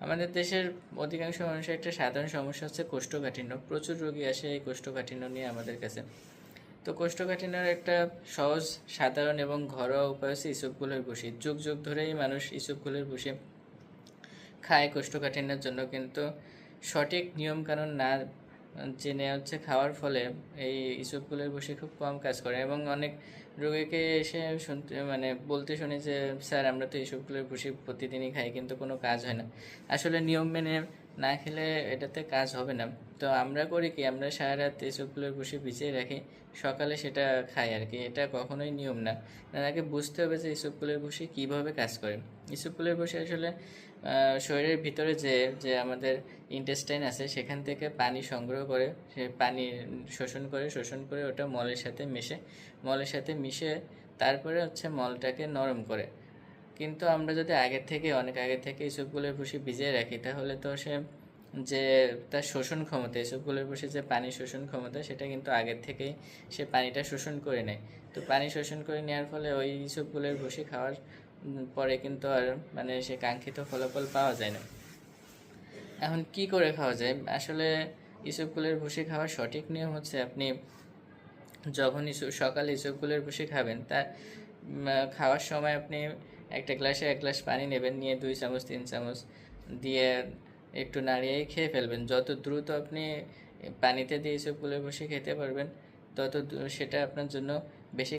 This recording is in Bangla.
আমাদের দেশের অধিকাংশ মানুষের একটা সাধারণ সমস্যা হচ্ছে কোষ্ঠকাঠিন্য। প্রচুর রোগী আসে এই কোষ্ঠকাঠিন্য নিয়ে আমাদের কাছে। তো কোষ্ঠকাঠিন্যের একটা সহজ, সাধারণ এবং ঘরোয়া উপায় হচ্ছে ইসবগুলের ভুসি। যুগ যুগ ধরেই মানুষ ইসবগুলের ভুসি খায় কোষ্ঠকাঠিন্যের জন্য, কিন্তু সঠিক নিয়মকানুন না জেনে খাওয়ার ফলে এই ইসবগুলের ভুসি খুব কম কাজ করে। এবং অনেক রোগীকে এসে শুনতে বলতে শুনি যে স্যার, আমরা তো ইসবগুলের ভুসি প্রতিদিনই খাই, কিন্তু কোনো কাজ হয় না। আসলে নিয়ম মেনে না খেলে এটাতে কাজ হবে না। তো আমরা করি কি, আমরা সারা রাত ইসবগুলের ভুসি ভিজিয়ে রাখি, সকালে সেটা খাই আর কি। এটা কখনোই নিয়ম না। আগে বুঝতে হবে যে ইসবগুলের ভুসি কীভাবে কাজ করে। ইসবগুলের ভুসি আসলে শরীরের ভিতরে যে যে আমাদের ইন্টেস্টাইন আছে, সেখান থেকে পানি সংগ্রহ করে, সে পানি শোষণ করে ওটা মলের সাথে মিশে তারপরে মলটাকে নরম করে। কিন্তু আমরা যদি অনেক আগে থেকে ইসবগুলের ভুসি ভিজিয়ে রাখি, তাহলে তো সে যে তার শোষণ ক্ষমতা, ইসবগুলের ভুসি যে পানি শোষণ ক্ষমতা, সেটা কিন্তু আগের থেকেই সে পানিটা শোষণ করে নেয়। তো পানি শোষণ করে নেওয়ার ফলে ওই ইসবগুলের ভুসি খাওয়ার পরে কিন্তু আর সে কাঙ্ক্ষিত ফলাফল পাওয়া যায় না। এখন কি করে খাওয়া যায়? আসলে ইসবগুলের ভুসি খাওয়ার সঠিক নিয়ম হচ্ছে, আপনি যখন সকালে ইসবগুলের ভুসি খাবেন, তা খাওয়ার সময় আপনি একটা গ্লাসে 1 গ্লাস পানি নেবেন, নিয়ে 2 চামচ 3 চামচ দিয়ে একটু নাড়িয়েই খেয়ে ফেলবেন। যত দ্রুত আপনি পানিতে দিয়ে ইসবগুলের ভুসি খেতে পারবেন, তত সেটা আপনার জন্য বেশি